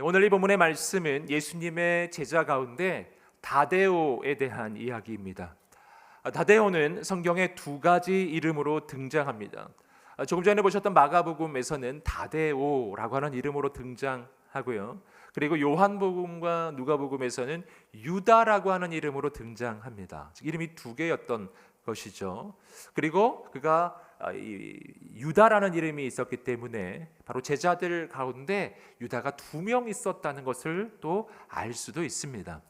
오늘 이 본문의 말씀은 예수님의 제자 가운데 다데오에 대한 이야기입니다. 다데오는 성경에 두 가지 이름으로 등장합니다. 조금 전에 보셨던 마가복음에서는 다데오라고 하는 이름으로 등장하고요. 그리고 요한복음과 누가복음에서는 유다라고 하는 이름으로 등장합니다. 이름이 두 개였던 것이죠. 그리고 그가 유다라는 이름이 있었기 때문에 바로 제자들 가운데 유다가 2명 있었다는 것을 또 알 수도 있습니다.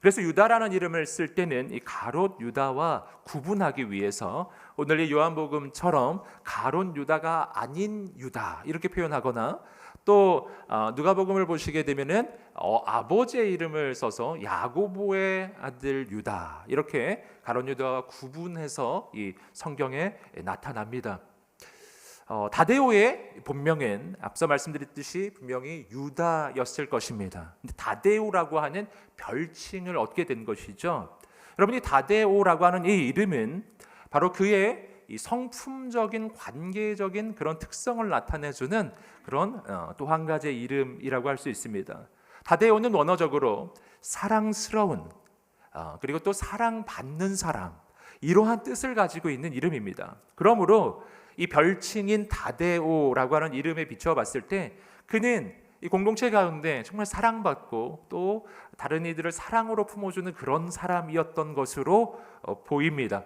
그래서 유다라는 이름을 쓸 때는 이 가롯 유다와 구분하기 위해서 오늘 이 요한복음처럼 가롯 유다가 아닌 유다 이렇게 표현하거나 또 누가복음을 보시게 되면은 아버지의 이름을 써서 야고보의 아들 유다 이렇게 가롯 유다와 구분해서 이 성경에 나타납니다. 다데오의 본명은 앞서 말씀드렸듯이 분명히 유다였을 것입니다. 근데 다데오라고 하는 별칭을 얻게 된 것이죠. 여러분이 다데오라고 하는 이 이름은 바로 그의 이 성품적인 관계적인 그런 특성을 나타내주는 그런 또 한 가지의 이름이라고 할 수 있습니다. 다데오는 원어적으로 사랑스러운 그리고 또 사랑받는 사람 이러한 뜻을 가지고 있는 이름입니다. 그러므로 이 별칭인 다데오라고 하는 이름에 비춰봤을 때 그는 이 공동체 가운데 정말 사랑받고 또 다른 이들을 사랑으로 품어주는 그런 사람이었던 것으로 보입니다.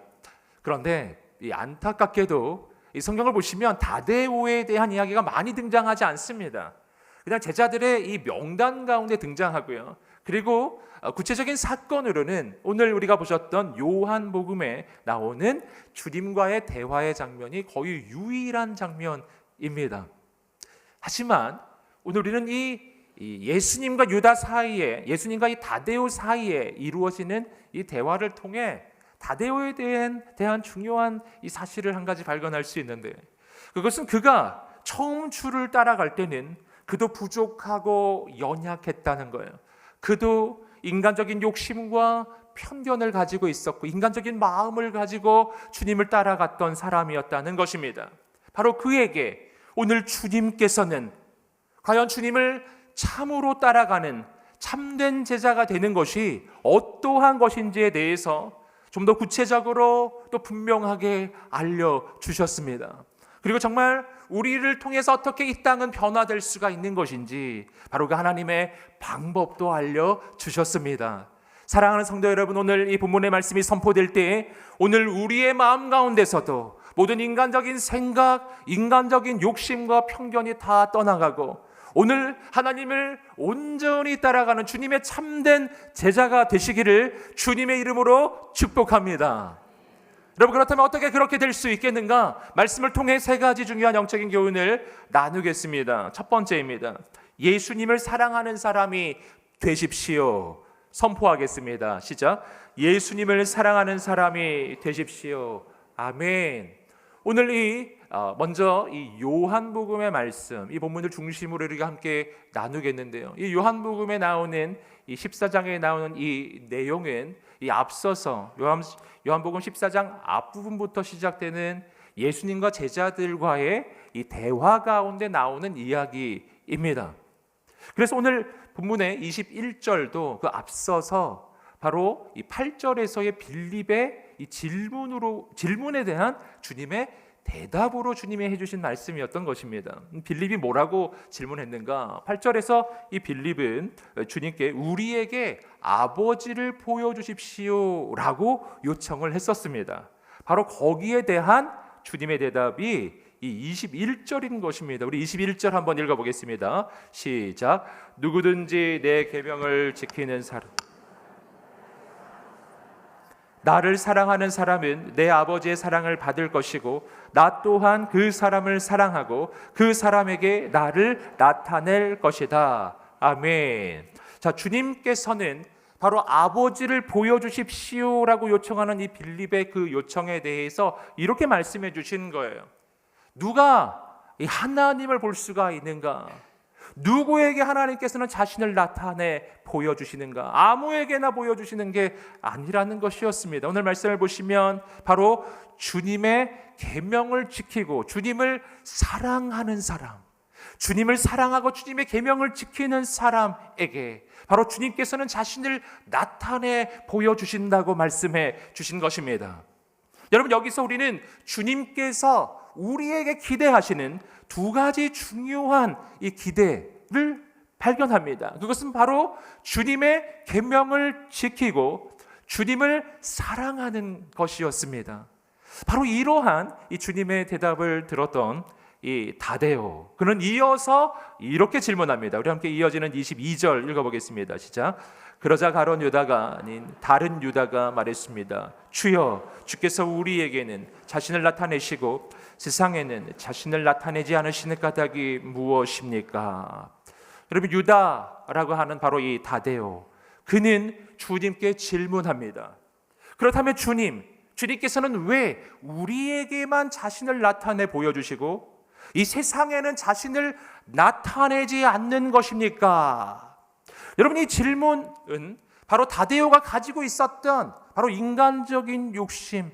그런데 이 안타깝게도 이 성경을 보시면 다데오에 대한 이야기가 많이 등장하지 않습니다. 그냥 제자들의 이 명단 가운데 등장하고요. 그리고 구체적인 사건으로는 오늘 우리가 보셨던 요한복음에 나오는 주님과의 대화의 장면이 거의 유일한 장면입니다. 하지만 오늘 우리는 이 예수님과 유다 사이에, 예수님과 이 다데오 사이에 이루어지는 이 대화를 통해 다데오에 대한 중요한 이 사실을 한 가지 발견할 수 있는데, 그것은 그가 처음 주를 따라갈 때는 그도 부족하고 연약했다는 거예요. 그도 인간적인 욕심과 편견을 가지고 있었고 인간적인 마음을 가지고 주님을 따라갔던 사람이었다는 것입니다. 바로 그에게 오늘 주님께서는 과연 주님을 참으로 따라가는 참된 제자가 되는 것이 어떠한 것인지에 대해서 좀 더 구체적으로 또 분명하게 알려주셨습니다. 그리고 정말 우리를 통해서 어떻게 이 땅은 변화될 수가 있는 것인지 바로 그 하나님의 방법도 알려주셨습니다. 사랑하는 성도 여러분, 오늘 이 본문의 말씀이 선포될 때 오늘 우리의 마음 가운데서도 모든 인간적인 생각, 인간적인 욕심과 편견이 다 떠나가고 오늘 하나님을 온전히 따라가는 주님의 참된 제자가 되시기를 주님의 이름으로 축복합니다. 여러분, 그렇다면 어떻게 그렇게 될 수 있겠는가? 말씀을 통해 3가지 중요한 영적인 교훈을 나누겠습니다. 첫 번째입니다. 예수님을 사랑하는 사람이 되십시오. 선포하겠습니다. 시작. 예수님을 사랑하는 사람이 되십시오. 아멘. 오늘 먼저 이 요한복음의 말씀, 이 본문을 중심으로 우리가 함께 나누겠는데요. 이 요한복음에 나오는 이 14장에 나오는 이 내용은 이 앞서서 요한복음 14장 앞부분부터 시작되는 예수님과 제자들과의 이 대화 가운데 나오는 이야기입니다. 그래서 오늘 본문의 21절도 그 앞서서 바로 이 8절에서의 빌립의 이 질문에 대한 주님의 대답으로 주님이 해주신 말씀이었던 것입니다. 빌립이 뭐라고 질문했는가? 8절에서 이 빌립은 주님께 우리에게 아버지를 보여주십시오 라고 요청을 했었습니다. 바로 거기에 대한 주님의 대답이 이 21절인 것입니다. 우리 21절 한번 읽어보겠습니다. 시작. 누구든지 내 계명을 지키는 사람, 나를 사랑하는 사람은 내 아버지의 사랑을 받을 것이고 나 또한 그 사람을 사랑하고 그 사람에게 나를 나타낼 것이다. 아멘. 자, 주님께서는 바로 아버지를 보여주십시오라고 요청하는 이 빌립의 그 요청에 대해서 이렇게 말씀해 주신 거예요. 누가 이 하나님을 볼 수가 있는가? 누구에게 하나님께서는 자신을 나타내 보여주시는가? 아무에게나 보여주시는 게 아니라는 것이었습니다. 오늘 말씀을 보시면 바로 주님의 계명을 지키고 주님을 사랑하는 사람, 주님을 사랑하고 주님의 계명을 지키는 사람에게 바로 주님께서는 자신을 나타내 보여주신다고 말씀해 주신 것입니다. 여러분, 여기서 우리는 주님께서 우리에게 기대하시는 두 가지 중요한 이 기대를 발견합니다. 그것은 바로 주님의 계명을 지키고 주님을 사랑하는 것이었습니다. 바로 이러한 이 주님의 대답을 들었던 이 다데오, 그는 이어서 이렇게 질문합니다. 우리 함께 이어지는 22절 읽어보겠습니다. 시작. 그러자 가룟 유다가 아닌 다른 유다가 말했습니다. 주여, 주께서 우리에게는 자신을 나타내시고 세상에는 자신을 나타내지 않으시는 까닭이 무엇입니까? 여러분, 유다라고 하는 바로 이 다데오, 그는 주님께 질문합니다. 그렇다면 주님께서는 왜 우리에게만 자신을 나타내 보여주시고 이 세상에는 자신을 나타내지 않는 것입니까? 여러분, 이 질문은 바로 다데오가 가지고 있었던 바로 인간적인 욕심,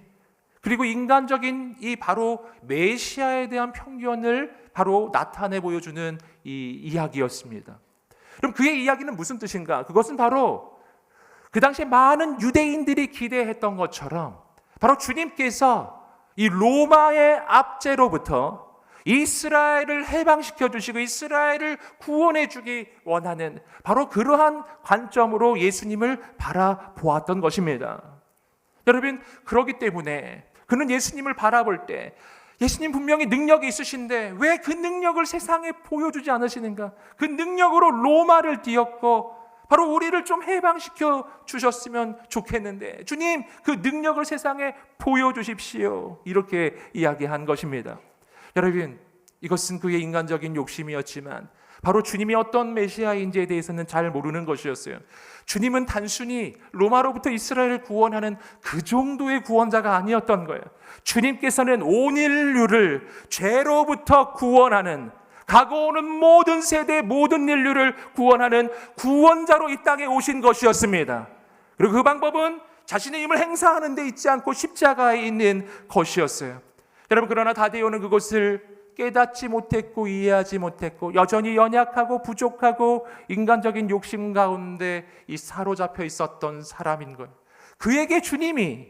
그리고 인간적인 이 바로 메시아에 대한 편견을 바로 나타내 보여주는 이 이야기였습니다. 그럼 그의 이야기는 무슨 뜻인가? 그것은 바로 그 당시에 많은 유대인들이 기대했던 것처럼 바로 주님께서 이 로마의 압제로부터 이스라엘을 해방시켜 주시고 이스라엘을 구원해 주기 원하는 바로 그러한 관점으로 예수님을 바라보았던 것입니다. 여러분, 그렇기 때문에 그는 예수님을 바라볼 때 예수님 분명히 능력이 있으신데 왜 그 능력을 세상에 보여주지 않으시는가? 그 능력으로 로마를 뛰었고 바로 우리를 좀 해방시켜 주셨으면 좋겠는데 주님, 그 능력을 세상에 보여주십시오. 이렇게 이야기한 것입니다. 여러분, 이것은 그의 인간적인 욕심이었지만 바로 주님이 어떤 메시아인지에 대해서는 잘 모르는 것이었어요. 주님은 단순히 로마로부터 이스라엘을 구원하는 그 정도의 구원자가 아니었던 거예요. 주님께서는 온 인류를 죄로부터 구원하는, 가고오는 모든 세대 모든 인류를 구원하는 구원자로 이 땅에 오신 것이었습니다. 그리고 그 방법은 자신의 힘을 행사하는 데 있지 않고 십자가에 있는 것이었어요. 여러분, 그러나 다데오는 그것을 깨닫지 못했고 이해하지 못했고 여전히 연약하고 부족하고 인간적인 욕심 가운데 이 사로잡혀 있었던 사람인 거예요. 그에게 주님이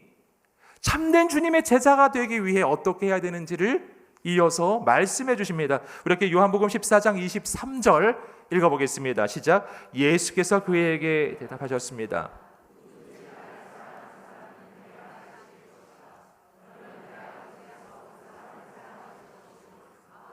참된 주님의 제자가 되기 위해 어떻게 해야 되는지를 이어서 말씀해 주십니다. 이렇게 요한복음 14장 23절 읽어보겠습니다. 시작. 예수께서 그에게 대답하셨습니다.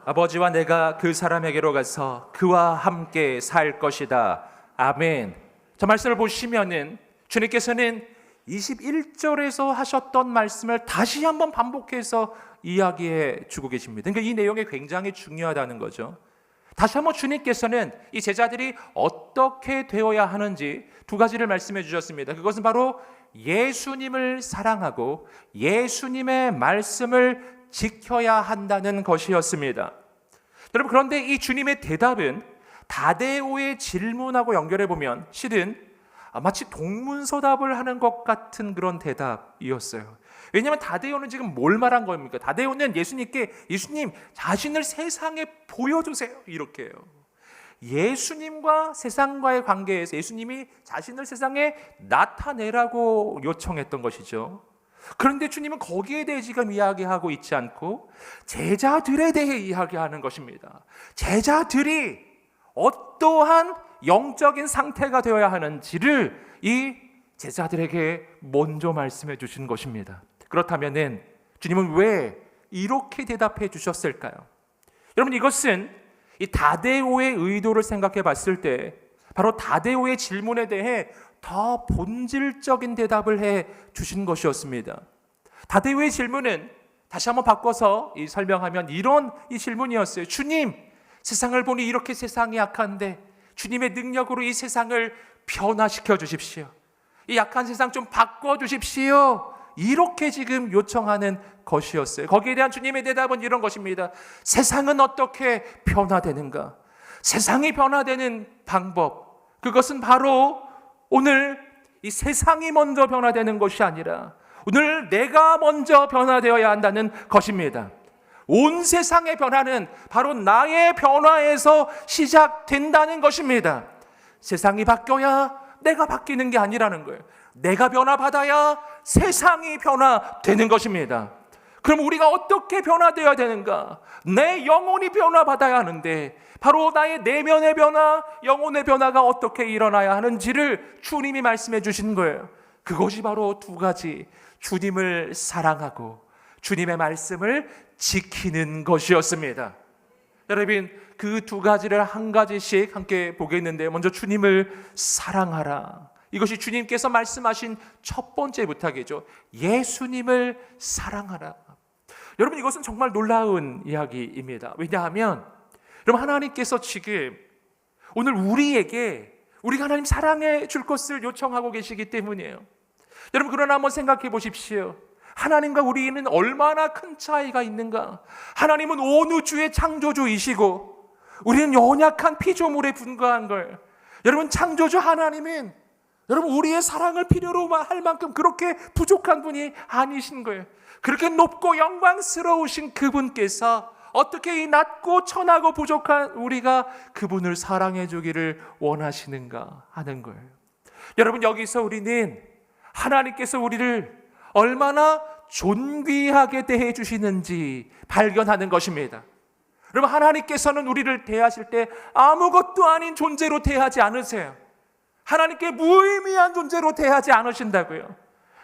아버지와 내가 그 사람에게로 가서 그와 함께 살 것이다. 아멘. 저 말씀을 보시면은 주님께서는 21절에서 하셨던 말씀을 다시 한번 반복해서 이야기해 주고 계십니다. 그러니까 이 내용이 굉장히 중요하다는 거죠. 다시 한번 주님께서는 이 제자들이 어떻게 되어야 하는지 두 가지를 말씀해 주셨습니다. 그것은 바로 예수님을 사랑하고 예수님의 말씀을 지켜야 한다는 것이었습니다. 여러분, 그런데 이 주님의 대답은 다데오의 질문하고 연결해 보면 실은 마치 동문서답을 하는 것 같은 그런 대답이었어요. 왜냐하면 다데오는 지금 뭘 말한 겁니까? 다데오는 예수님께 예수님 자신을 세상에 보여주세요 이렇게 해요. 예수님과 세상과의 관계에서 예수님이 자신을 세상에 나타내라고 요청했던 것이죠. 그런데 주님은 거기에 대해 지금 이야기하고 있지 않고 제자들에 대해 이야기하는 것입니다. 제자들이 어떠한 영적인 상태가 되어야 하는지를 이 제자들에게 먼저 말씀해 주신 것입니다. 그렇다면 주님은 왜 이렇게 대답해 주셨을까요? 여러분, 이것은 이 다데오의 의도를 생각해 봤을 때 바로 다데오의 질문에 대해 더 본질적인 대답을 해 주신 것이었습니다. 다데오의 질문은 다시 한번 바꿔서 설명하면 이런 이 질문이었어요. 주님, 세상을 보니 이렇게 세상이 약한데 주님의 능력으로 이 세상을 변화시켜 주십시오. 이 약한 세상 좀 바꿔 주십시오. 이렇게 지금 요청하는 것이었어요. 거기에 대한 주님의 대답은 이런 것입니다. 세상은 어떻게 변화되는가? 세상이 변화되는 방법, 그것은 바로 오늘 이 세상이 먼저 변화되는 것이 아니라 오늘 내가 먼저 변화되어야 한다는 것입니다. 온 세상의 변화는 바로 나의 변화에서 시작된다는 것입니다. 세상이 바뀌어야 내가 바뀌는 게 아니라는 거예요. 내가 변화받아야 세상이 변화되는 것입니다. 그럼 우리가 어떻게 변화되어야 되는가? 내 영혼이 변화받아야 하는데 바로 나의 내면의 변화, 영혼의 변화가 어떻게 일어나야 하는지를 주님이 말씀해 주신 거예요. 그것이 바로 두 가지, 주님을 사랑하고 주님의 말씀을 지키는 것이었습니다. 여러분, 그 두 가지를 한 가지씩 함께 보겠는데요. 먼저 주님을 사랑하라. 이것이 주님께서 말씀하신 첫 번째 부탁이죠. 예수님을 사랑하라. 여러분, 이것은 정말 놀라운 이야기입니다. 왜냐하면 여러분, 하나님께서 지금 오늘 우리가 하나님 사랑해 줄 것을 요청하고 계시기 때문이에요. 여러분, 그러나 한번 생각해 보십시오. 하나님과 우리는 얼마나 큰 차이가 있는가? 하나님은 온 우주의 창조주이시고 우리는 연약한 피조물에 불과한 걸. 여러분, 창조주 하나님은 여러분 우리의 사랑을 필요로 할 만큼 그렇게 부족한 분이 아니신 거예요. 그렇게 높고 영광스러우신 그분께서 어떻게 이 낮고 천하고 부족한 우리가 그분을 사랑해 주기를 원하시는가 하는 거예요. 여러분, 여기서 우리는 하나님께서 우리를 얼마나 존귀하게 대해 주시는지 발견하는 것입니다. 여러분, 하나님께서는 우리를 대하실 때 아무것도 아닌 존재로 대하지 않으세요. 하나님께 무의미한 존재로 대하지 않으신다고요.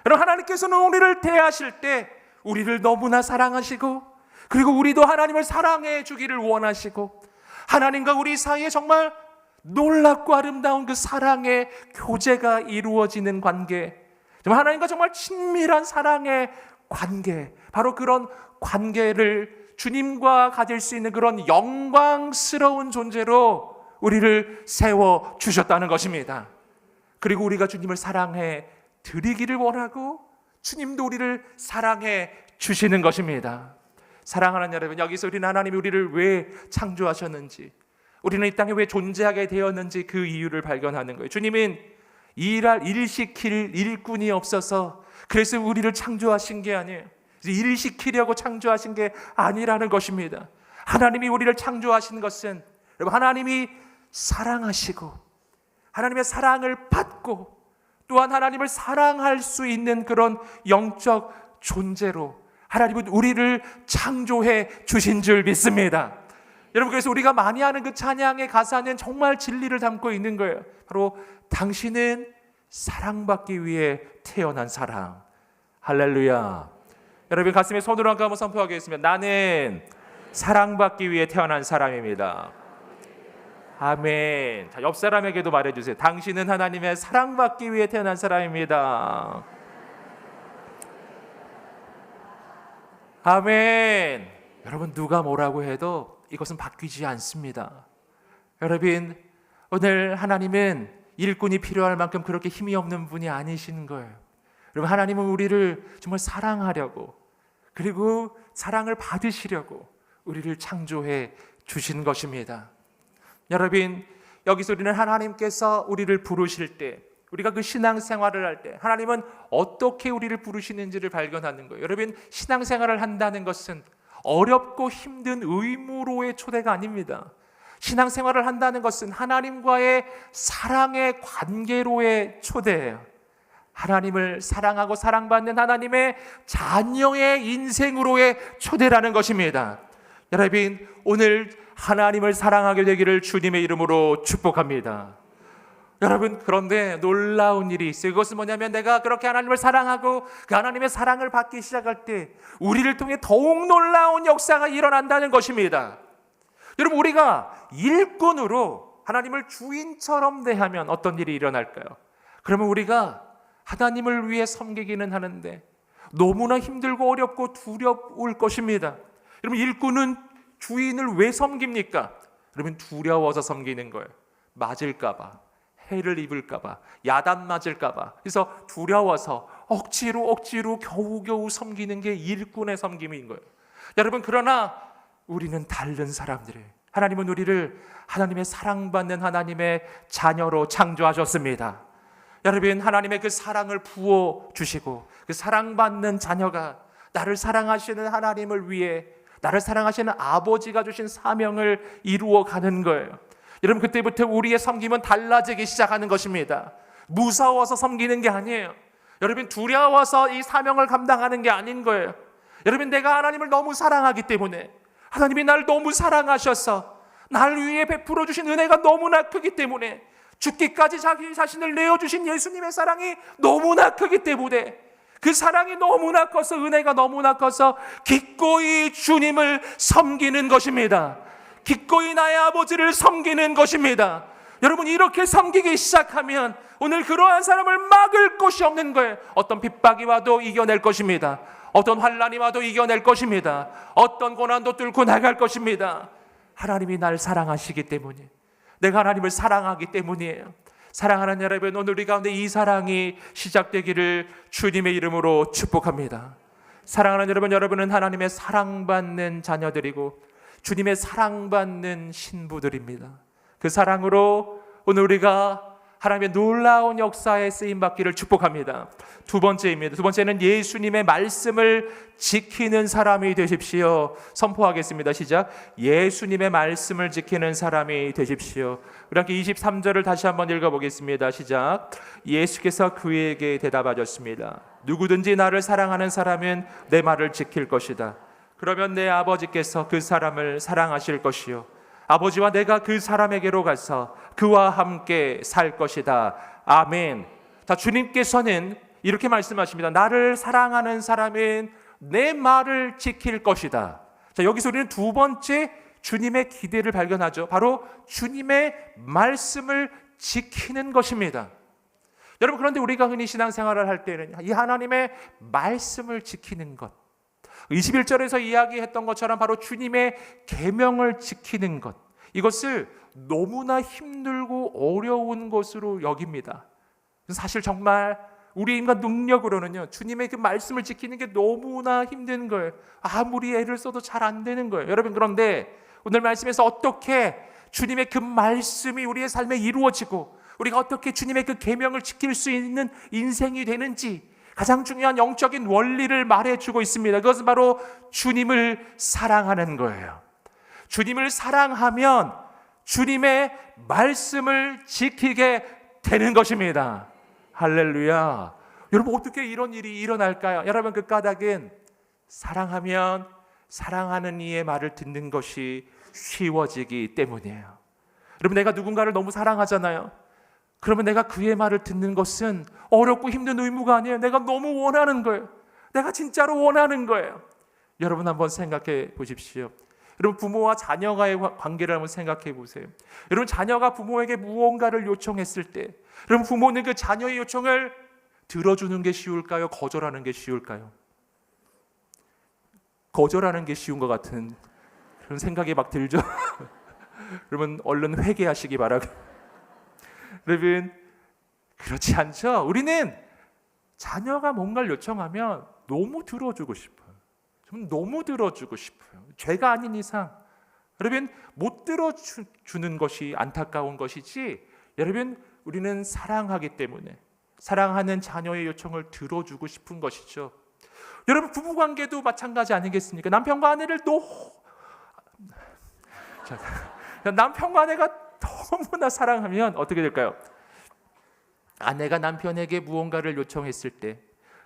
여러분, 하나님께서는 우리를 대하실 때 우리를 너무나 사랑하시고 그리고 우리도 하나님을 사랑해 주기를 원하시고 하나님과 우리 사이에 정말 놀랍고 아름다운 그 사랑의 교제가 이루어지는 관계, 하나님과 정말 친밀한 사랑의 관계, 바로 그런 관계를 주님과 가질 수 있는 그런 영광스러운 존재로 우리를 세워 주셨다는 것입니다. 그리고 우리가 주님을 사랑해 드리기를 원하고 주님도 우리를 사랑해 주시는 것입니다. 사랑하는 여러분, 여기서 우리는 하나님이 우리를 왜 창조하셨는지, 우리는 이 땅에 왜 존재하게 되었는지 그 이유를 발견하는 거예요. 주님은 일 시킬 일꾼이 없어서 그래서 우리를 창조하신 게 아니에요. 일 시키려고 창조하신 게 아니라는 것입니다. 하나님이 우리를 창조하신 것은 여러분, 하나님이 사랑하시고 하나님의 사랑을 받고 또한 하나님을 사랑할 수 있는 그런 영적 존재로 하나님은 우리를 창조해 주신 줄 믿습니다. 여러분, 그래서 우리가 많이 하는 그 찬양의 가사는 정말 진리를 담고 있는 거예요. 바로 당신은 사랑받기 위해 태어난 사람. 할렐루야. 여러분, 가슴에 손으로 한번 선포하겠습니다. 나는 사랑받기 위해 태어난 사람입니다. 아멘. 자, 옆 사람에게도 말해주세요. 당신은 하나님의 사랑받기 위해 태어난 사람입니다. 아멘. 여러분, 누가 뭐라고 해도 이것은 바뀌지 않습니다. 여러분, 오늘 하나님은 일꾼이 필요할 만큼 그렇게 힘이 없는 분이 아니신 거예요. 여러분, 하나님은 우리를 정말 사랑하려고 그리고 사랑을 받으시려고 우리를 창조해 주신 것입니다. 여러분, 여기서 우리는 하나님께서 우리를 부르실 때, 우리가 그 신앙생활을 할 때 하나님은 어떻게 우리를 부르시는지를 발견하는 거예요. 여러분, 신앙생활을 한다는 것은 어렵고 힘든 의무로의 초대가 아닙니다. 신앙생활을 한다는 것은 하나님과의 사랑의 관계로의 초대예요. 하나님을 사랑하고 사랑받는 하나님의 자녀의 인생으로의 초대라는 것입니다. 여러분, 오늘 하나님을 사랑하게 되기를 주님의 이름으로 축복합니다. 여러분, 그런데 놀라운 일이 있어요. 그것은 뭐냐면 내가 그렇게 하나님을 사랑하고 그 하나님의 사랑을 받기 시작할 때 우리를 통해 더욱 놀라운 역사가 일어난다는 것입니다. 여러분, 우리가 일꾼으로 하나님을 주인처럼 대하면 어떤 일이 일어날까요? 그러면 우리가 하나님을 위해 섬기기는 하는데 너무나 힘들고 어렵고 두려울 것입니다. 여러분, 일꾼은 주인을 왜 섬깁니까? 여러분, 두려워서 섬기는 거예요. 맞을까 봐, 해를 입을까 봐, 야단 맞을까 봐. 그래서 두려워서 억지로 겨우겨우 섬기는 게 일꾼의 섬김인 거예요. 여러분, 그러나 우리는 다른 사람들이에요. 하나님은 우리를 하나님의 사랑받는 하나님의 자녀로 창조하셨습니다. 여러분, 하나님의 그 사랑을 부어주시고 그 사랑받는 자녀가 나를 사랑하시는 하나님을 위해 나를 사랑하시는 아버지가 주신 사명을 이루어 가는 거예요. 여러분, 그때부터 우리의 섬김은 달라지기 시작하는 것입니다. 무서워서 섬기는 게 아니에요. 여러분, 두려워서 이 사명을 감당하는 게 아닌 거예요. 여러분, 내가 하나님을 너무 사랑하기 때문에, 하나님이 나를 너무 사랑하셔서 날 위해 베풀어 주신 은혜가 너무나 크기 때문에, 죽기까지 자기 자신을 내어주신 예수님의 사랑이 너무나 크기 때문에, 그 사랑이 너무나 커서, 은혜가 너무나 커서 기꺼이 주님을 섬기는 것입니다. 기꺼이 나의 아버지를 섬기는 것입니다. 여러분, 이렇게 섬기기 시작하면 오늘 그러한 사람을 막을 곳이 없는 거예요. 어떤 핍박이 와도 이겨낼 것입니다. 어떤 환난이 와도 이겨낼 것입니다. 어떤 고난도 뚫고 나갈 것입니다. 하나님이 날 사랑하시기 때문에, 내가 하나님을 사랑하기 때문이에요. 사랑하는 여러분, 오늘 우리 가운데 이 사랑이 시작되기를 주님의 이름으로 축복합니다. 사랑하는 여러분, 여러분은 하나님의 사랑받는 자녀들이고 주님의 사랑받는 신부들입니다. 그 사랑으로 오늘 우리가 하나님의 놀라운 역사에 쓰임받기를 축복합니다. 두 번째입니다. 두 번째는 예수님의 말씀을 지키는 사람이 되십시오. 선포하겠습니다. 시작. 예수님의 말씀을 지키는 사람이 되십시오. 우리 함께 23절을 다시 한번 읽어보겠습니다. 시작. 예수께서 그에게 대답하셨습니다. 누구든지 나를 사랑하는 사람은 내 말을 지킬 것이다. 그러면 내 아버지께서 그 사람을 사랑하실 것이요, 아버지와 내가 그 사람에게로 가서 그와 함께 살 것이다. 아멘. 자, 주님께서는 이렇게 말씀하십니다. 나를 사랑하는 사람은 내 말을 지킬 것이다. 자, 여기서 우리는 두 번째 주님의 기대를 발견하죠. 바로 주님의 말씀을 지키는 것입니다. 여러분, 그런데 우리가 흔히 신앙생활을 할 때는 이 하나님의 말씀을 지키는 것, 21절에서 이야기했던 것처럼 바로 주님의 계명을 지키는 것, 이것을 너무나 힘들고 어려운 것으로 여깁니다. 사실 정말 우리 인간 능력으로는요, 주님의 그 말씀을 지키는 게 너무나 힘든 거예요. 아무리 애를 써도 잘 안 되는 거예요. 여러분, 그런데 오늘 말씀에서 어떻게 주님의 그 말씀이 우리의 삶에 이루어지고 우리가 어떻게 주님의 그 계명을 지킬 수 있는 인생이 되는지 가장 중요한 영적인 원리를 말해주고 있습니다. 그것은 바로 주님을 사랑하는 거예요. 주님을 사랑하면 주님의 말씀을 지키게 되는 것입니다. 할렐루야. 여러분, 어떻게 이런 일이 일어날까요? 여러분, 그 까닭은 사랑하면 사랑하는 이의 말을 듣는 것이 쉬워지기 때문이에요. 여러분, 내가 누군가를 너무 사랑하잖아요. 그러면 내가 그의 말을 듣는 것은 어렵고 힘든 의무가 아니에요. 내가 너무 원하는 거예요. 내가 진짜로 원하는 거예요. 여러분, 한번 생각해 보십시오. 여러분, 부모와 자녀가의 관계를 한번 생각해 보세요. 여러분, 자녀가 부모에게 무언가를 요청했을 때, 여러분, 부모는 그 자녀의 요청을 들어주는 게 쉬울까요? 거절하는 게 쉬울까요? 거절하는 게 쉬운 것 같은 그런 생각이 막 들죠. 여러분, 얼른 회개하시기 바랍니다. 여러분, 그렇지 않죠? 우리는 자녀가 뭔가를 요청하면 너무 들어주고 싶어요. 좀 너무 들어주고 싶어요. 죄가 아닌 이상 여러분, 못 들어주는 것이 안타까운 것이지, 여러분, 우리는 사랑하기 때문에 사랑하는 자녀의 요청을 들어주고 싶은 것이죠. 여러분, 부부관계도 마찬가지 아니겠습니까? 남편과 아내를 남편과 아내가 너무나 사랑하면 어떻게 될까요? 아내가 남편에게 무언가를 요청했을 때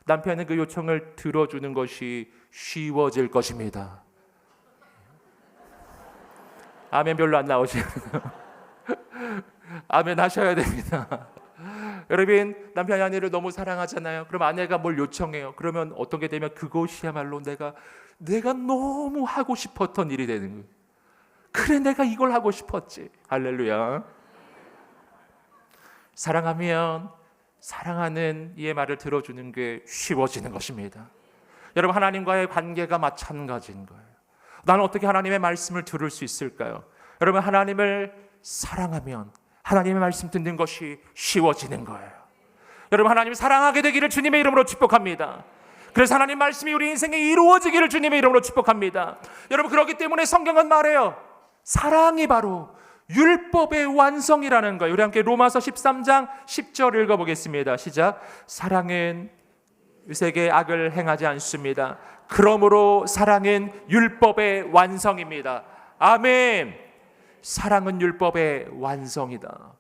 남편은 그 요청을 들어주는 것이 쉬워질 것입니다. 아멘 별로 안 나오시네요. 아멘 하셔야 됩니다. 여러분, 남편이 아내를 너무 사랑하잖아요. 그럼 아내가 뭘 요청해요. 그러면 어떤 게 되면 그것이야말로 내가 너무 하고 싶었던 일이 되는 거예요. 그래, 내가 이걸 하고 싶었지. 할렐루야. 사랑하면 사랑하는 이의 말을 들어주는 게 쉬워지는 것입니다. 여러분, 하나님과의 관계가 마찬가지인 거예요. 나는 어떻게 하나님의 말씀을 들을 수 있을까요? 여러분, 하나님을 사랑하면 하나님의 말씀 듣는 것이 쉬워지는 거예요. 여러분, 하나님을 사랑하게 되기를 주님의 이름으로 축복합니다. 그래서 하나님 말씀이 우리 인생에 이루어지기를 주님의 이름으로 축복합니다. 여러분, 그렇기 때문에 성경은 말해요. 사랑이 바로 율법의 완성이라는 거예요. 우리 함께 로마서 13장 10절 읽어보겠습니다. 시작. 사랑은 유색의 악을 행하지 않습니다. 그러므로 사랑은 율법의 완성입니다. 아멘. 사랑은 율법의 완성이다.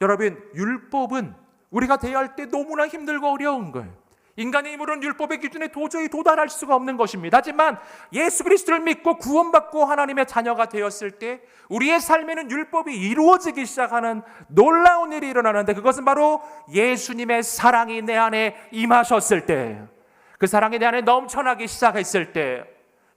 여러분, 율법은 우리가 대할 때 너무나 힘들고 어려운 거예요. 인간의 힘으로는 율법의 기준에 도저히 도달할 수가 없는 것입니다. 하지만 예수 그리스도를 믿고 구원받고 하나님의 자녀가 되었을 때 우리의 삶에는 율법이 이루어지기 시작하는 놀라운 일이 일어나는데, 그것은 바로 예수님의 사랑이 내 안에 임하셨을 때, 그 사랑이 내 안에 넘쳐나기 시작했을 때,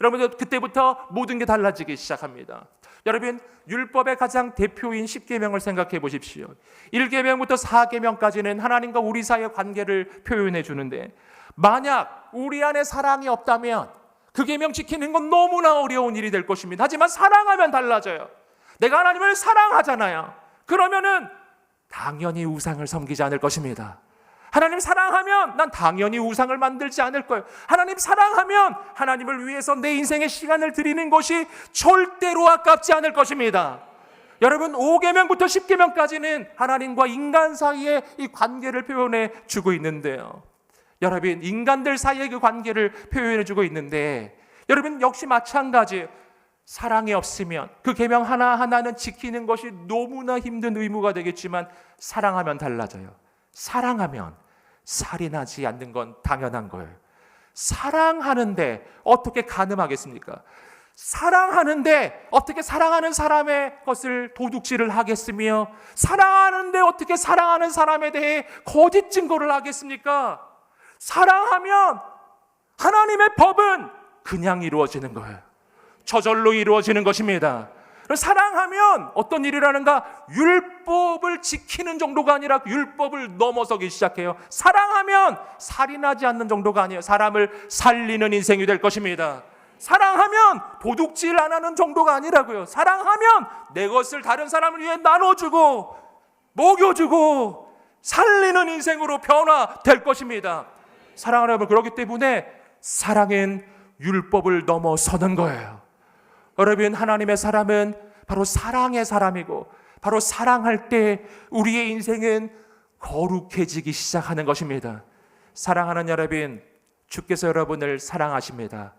여러분들 그때부터 모든 게 달라지기 시작합니다. 여러분, 율법의 가장 대표인 10계명을 생각해 보십시오. 1계명부터 4계명까지는 하나님과 우리 사이의 관계를 표현해 주는데, 만약 우리 안에 사랑이 없다면 그 계명 지키는 건 너무나 어려운 일이 될 것입니다. 하지만 사랑하면 달라져요. 내가 하나님을 사랑하잖아요. 그러면은 당연히 우상을 섬기지 않을 것입니다. 하나님 사랑하면 난 당연히 우상을 만들지 않을 거예요. 하나님 사랑하면 하나님을 위해서 내 인생의 시간을 드리는 것이 절대로 아깝지 않을 것입니다. 여러분, 5계명부터 10계명까지는 하나님과 인간 사이의 이 관계를 표현해 주고 있는데요. 여러분, 인간들 사이의 그 관계를 표현해 주고 있는데, 여러분 역시 마찬가지, 사랑이 없으면 그 계명 하나하나는 지키는 것이 너무나 힘든 의무가 되겠지만 사랑하면 달라져요. 사랑하면 살인하지 않는 건 당연한 거예요. 사랑하는데 어떻게 간음하겠습니까? 사랑하는데 어떻게 사랑하는 사람의 것을 도둑질을 하겠으며, 사랑하는데 어떻게 사랑하는 사람에 대해 거짓 증거를 하겠습니까? 사랑하면 하나님의 법은 그냥 이루어지는 거예요. 저절로 이루어지는 것입니다. 사랑하면 어떤 일이라는가? 율법을 지키는 정도가 아니라 율법을 넘어서기 시작해요. 사랑하면 살인하지 않는 정도가 아니에요. 사람을 살리는 인생이 될 것입니다. 사랑하면 도둑질 안 하는 정도가 아니라고요. 사랑하면 내 것을 다른 사람을 위해 나눠주고 먹여주고 살리는 인생으로 변화될 것입니다. 사랑하는, 그렇기 때문에 사랑은 율법을 넘어서는 거예요. 여러분, 하나님의 사람은 바로 사랑의 사람이고, 바로 사랑할 때 우리의 인생은 거룩해지기 시작하는 것입니다. 사랑하는 여러분, 주께서 여러분을 사랑하십니다.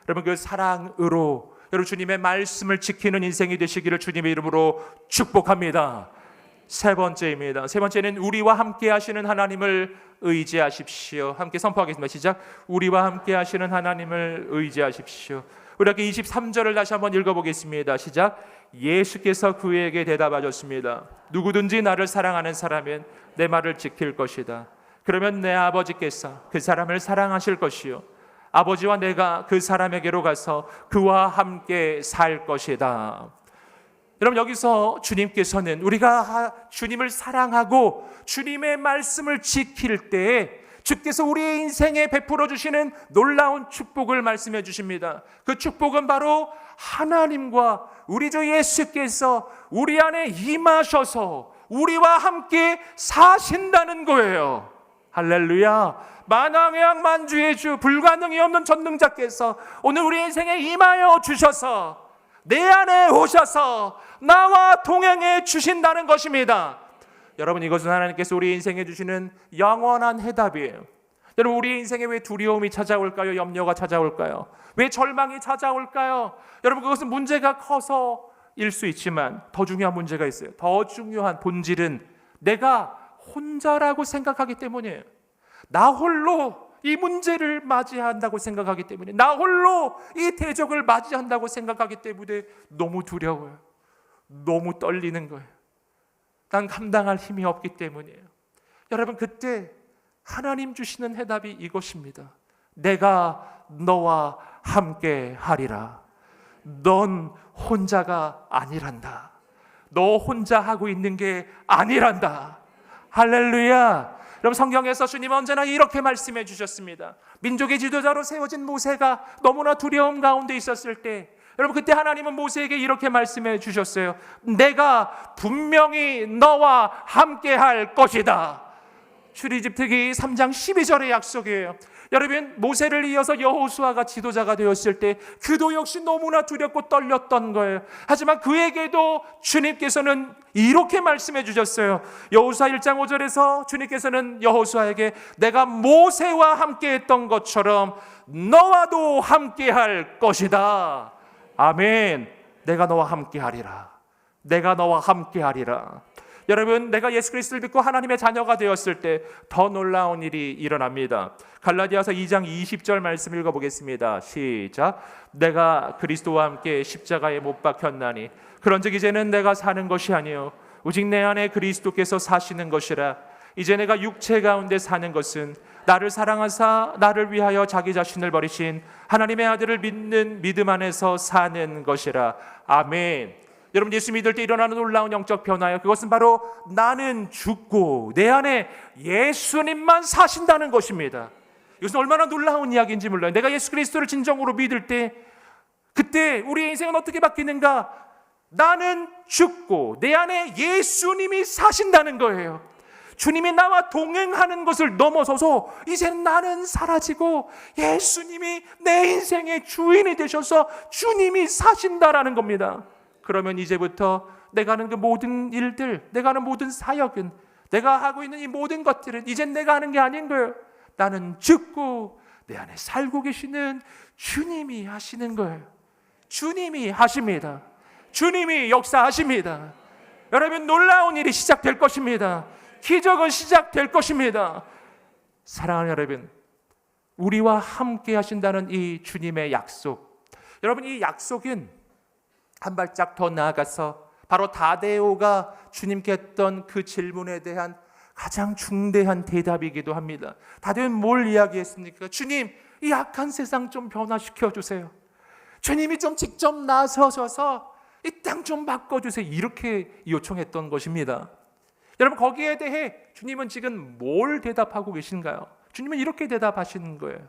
여러분, 그 사랑으로 여러분 주님의 말씀을 지키는 인생이 되시기를 주님의 이름으로 축복합니다. 세 번째입니다. 세 번째는 우리와 함께 하시는 하나님을 의지하십시오. 함께 선포하겠습니다. 시작. 우리와 함께 하시는 하나님을 의지하십시오. 우리 함께 23절을 다시 한번 읽어보겠습니다. 시작. 예수께서 그에게 대답하셨습니다. 누구든지 나를 사랑하는 사람은 내 말을 지킬 것이다. 그러면 내 아버지께서 그 사람을 사랑하실 것이요, 아버지와 내가 그 사람에게로 가서 그와 함께 살 것이다. 여러분, 여기서 주님께서는 우리가 주님을 사랑하고 주님의 말씀을 지킬 때 주께서 우리의 인생에 베풀어 주시는 놀라운 축복을 말씀해 주십니다. 그 축복은 바로 하나님과 우리 주 예수께서 우리 안에 임하셔서 우리와 함께 사신다는 거예요. 할렐루야. 만왕의 만주의 주, 불가능이 없는 전능자께서 오늘 우리 인생에 임하여 주셔서 내 안에 오셔서 나와 동행해 주신다는 것입니다. 여러분, 이것은 하나님께서 우리 인생에 주시는 영원한 해답이에요. 여러분, 우리 인생에 왜 두려움이 찾아올까요? 염려가 찾아올까요? 왜 절망이 찾아올까요? 여러분, 그것은 문제가 커서일 수 있지만 더 중요한 문제가 있어요. 더 중요한 본질은 내가 혼자라고 생각하기 때문이에요. 나 홀로 이 문제를 맞이한다고 생각하기 때문에, 나 홀로 이 대적을 맞이한다고 생각하기 때문에 너무 두려워요. 너무 떨리는 거예요. 난 감당할 힘이 없기 때문이에요. 여러분, 그때 하나님 주시는 해답이 이것입니다. 내가 너와 함께 하리라. 넌 혼자가 아니란다. 너 혼자 하고 있는 게 아니란다. 할렐루야. 여러분, 성경에서 주님은 언제나 이렇게 말씀해 주셨습니다. 민족의 지도자로 세워진 모세가 너무나 두려움 가운데 있었을 때, 여러분, 그때 하나님은 모세에게 이렇게 말씀해 주셨어요. 내가 분명히 너와 함께 할 것이다. 출애굽기 3장 12절의 약속이에요. 여러분, 모세를 이어서 여호수아가 지도자가 되었을 때 그도 역시 너무나 두렵고 떨렸던 거예요. 하지만 그에게도 주님께서는 이렇게 말씀해 주셨어요. 여호수아 1장 5절에서 주님께서는 여호수아에게 내가 모세와 함께 했던 것처럼 너와도 함께 할 것이다. 아멘. 내가 너와 함께 하리라. 내가 너와 함께 하리라. 여러분, 내가 예수 그리스도를 믿고 하나님의 자녀가 되었을 때 더 놀라운 일이 일어납니다. 갈라디아서 2장 20절 말씀 읽어보겠습니다. 시작. 내가 그리스도와 함께 십자가에 못 박혔나니 그런즉 이제는 내가 사는 것이 아니요 오직 내 안에 그리스도께서 사시는 것이라. 이제 내가 육체 가운데 사는 것은 나를 사랑하사 나를 위하여 자기 자신을 버리신 하나님의 아들을 믿는 믿음 안에서 사는 것이라. 아멘. 여러분, 예수 믿을 때 일어나는 놀라운 영적 변화예요. 그것은 바로 나는 죽고 내 안에 예수님만 사신다는 것입니다. 이것은 얼마나 놀라운 이야기인지 몰라요. 내가 예수 그리스도를 진정으로 믿을 때 그때 우리의 인생은 어떻게 바뀌는가? 나는 죽고 내 안에 예수님이 사신다는 거예요. 주님이 나와 동행하는 것을 넘어서서 이제 나는 사라지고 예수님이 내 인생의 주인이 되셔서 주님이 사신다라는 겁니다. 그러면 이제부터 내가 하는 그 모든 일들, 내가 하는 모든 사역은, 내가 하고 있는 이 모든 것들은 이젠 내가 하는 게 아닌 거예요. 나는 죽고 내 안에 살고 계시는 주님이 하시는 거예요. 주님이 하십니다. 주님이 역사하십니다. 여러분, 놀라운 일이 시작될 것입니다. 기적은 시작될 것입니다. 사랑하는 여러분, 우리와 함께 하신다는 이 주님의 약속, 여러분, 이 약속은 한 발짝 더 나아가서 바로 다데오가 주님께 했던 그 질문에 대한 가장 중대한 대답이기도 합니다. 다데오는 뭘 이야기했습니까? 주님, 이 악한 세상 좀 변화시켜 주세요. 주님이 좀 직접 나서셔서 이 땅 좀 바꿔주세요. 이렇게 요청했던 것입니다. 여러분, 거기에 대해 주님은 지금 뭘 대답하고 계신가요? 주님은 이렇게 대답하시는 거예요.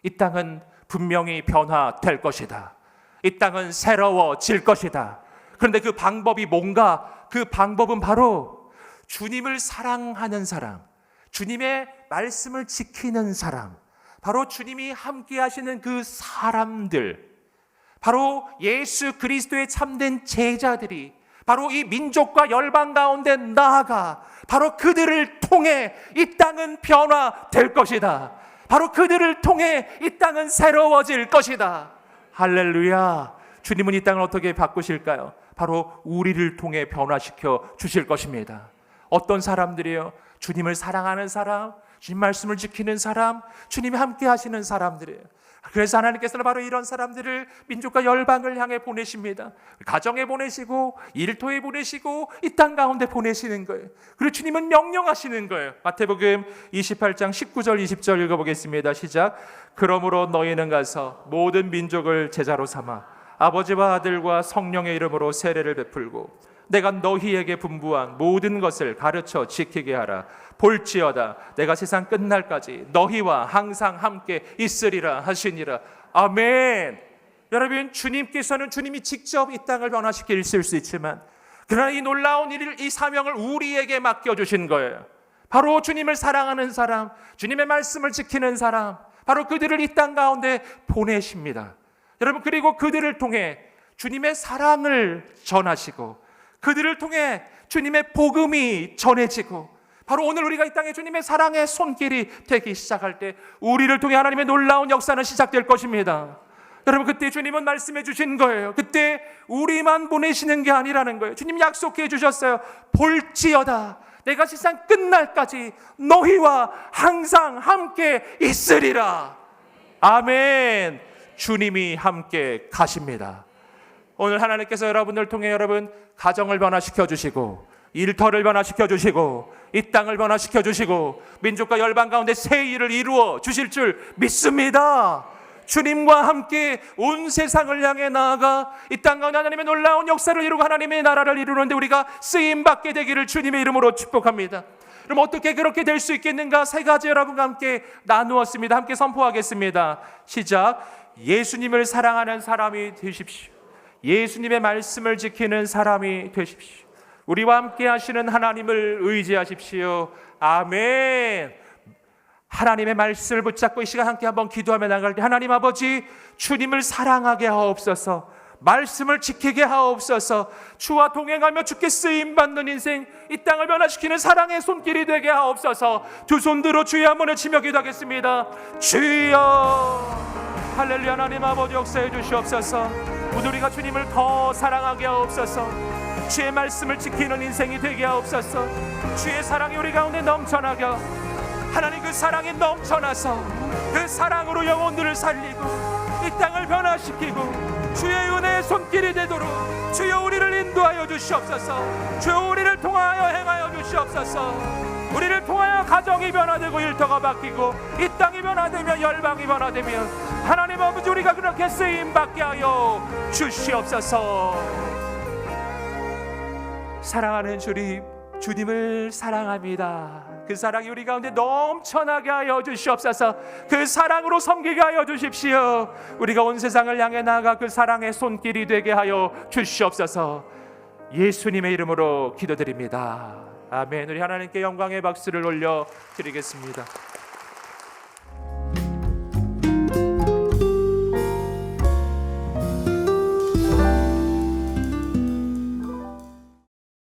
이 땅은 분명히 변화될 것이다. 이 땅은 새로워질 것이다. 그런데 그 방법이 뭔가? 그 방법은 바로 주님을 사랑하는 사람, 주님의 말씀을 지키는 사람, 바로 주님이 함께 하시는 그 사람들, 바로 예수 그리스도의 참된 제자들이 바로 이 민족과 열방 가운데 나아가 바로 그들을 통해 이 땅은 변화될 것이다. 바로 그들을 통해 이 땅은 새로워질 것이다. 할렐루야. 주님은 이 땅을 어떻게 바꾸실까요? 바로 우리를 통해 변화시켜 주실 것입니다. 어떤 사람들이요? 주님을 사랑하는 사람, 주님 말씀을 지키는 사람, 주님이 함께 하시는 사람들이에요. 그래서 하나님께서는 바로 이런 사람들을 민족과 열방을 향해 보내십니다. 가정에 보내시고 일터에 보내시고 이 땅 가운데 보내시는 거예요. 그리고 주님은 명령하시는 거예요. 마태복음 28장 19절 20절 읽어보겠습니다. 시작. 그러므로 너희는 가서 모든 민족을 제자로 삼아 아버지와 아들과 성령의 이름으로 세례를 베풀고 내가 너희에게 분부한 모든 것을 가르쳐 지키게 하라. 볼지어다 내가 세상 끝날까지 너희와 항상 함께 있으리라 하시니라. 아멘. 여러분, 주님께서는 주님이 직접 이 땅을 변화시킬 수 있지만 그러나 이 놀라운 일을, 이 사명을 우리에게 맡겨주신 거예요. 바로 주님을 사랑하는 사람, 주님의 말씀을 지키는 사람, 바로 그들을 이 땅 가운데 보내십니다. 여러분, 그리고 그들을 통해 주님의 사랑을 전하시고 그들을 통해 주님의 복음이 전해지고 바로 오늘 우리가 이 땅에 주님의 사랑의 손길이 되기 시작할 때 우리를 통해 하나님의 놀라운 역사는 시작될 것입니다. 여러분, 그때 주님은 말씀해 주신 거예요. 그때 우리만 보내시는 게 아니라는 거예요. 주님 약속해 주셨어요. 볼지어다 내가 세상 끝날까지 너희와 항상 함께 있으리라. 아멘. 주님이 함께 가십니다. 오늘 하나님께서 여러분을 통해 여러분 가정을 변화시켜 주시고 일터를 변화시켜 주시고 이 땅을 변화시켜 주시고 민족과 열방 가운데 새 일을 이루어 주실 줄 믿습니다. 주님과 함께 온 세상을 향해 나아가 이 땅 가운데 하나님의 놀라운 역사를 이루고 하나님의 나라를 이루는데 우리가 쓰임받게 되기를 주님의 이름으로 축복합니다. 그럼 어떻게 그렇게 될 수 있겠는가? 세 가지 여러분과 함께 나누었습니다. 함께 선포하겠습니다. 시작. 예수님을 사랑하는 사람이 되십시오. 예수님의 말씀을 지키는 사람이 되십시오. 우리와 함께 하시는 하나님을 의지하십시오. 아멘. 하나님의 말씀을 붙잡고 이 시간 함께 한번 기도하며 나갈 때, 하나님 아버지, 주님을 사랑하게 하옵소서. 말씀을 지키게 하옵소서. 주와 동행하며 주께 쓰임받는 인생, 이 땅을 변화시키는 사랑의 손길이 되게 하옵소서. 두 손 들어 주의 한번에 치며 기도하겠습니다. 주여, 할렐루야. 하나님 아버지, 역사해 주시옵소서. 우리가 주님을 더 사랑하게 하옵소서. 주의 말씀을 지키는 인생이 되게 하옵소서. 주의 사랑이 우리 가운데 넘쳐나게, 하나님 그 사랑이 넘쳐나서 그 사랑으로 영혼들을 살리고 이 땅을 변화시키고 주의 은혜의 손길이 되도록 주여 우리를 인도하여 주시옵소서. 주여 우리를 통하여 행하여 주시옵소서. 우리를 통하여 가정이 변화되고 일터가 바뀌고 이 땅이 변화되며 열방이 변화되며 하나님 아버지, 우리가 그렇게 쓰임받게 하여 주시옵소서. 사랑하는 주님, 주님을 사랑합니다. 그 사랑이 우리 가운데 넘쳐나게 하여 주시옵소서. 그 사랑으로 섬기게 하여 주십시오. 우리가 온 세상을 향해 나아가 그 사랑의 손길이 되게 하여 주시옵소서. 예수님의 이름으로 기도드립니다. 아멘. 우리 하나님께 영광의 박수를 올려 드리겠습니다.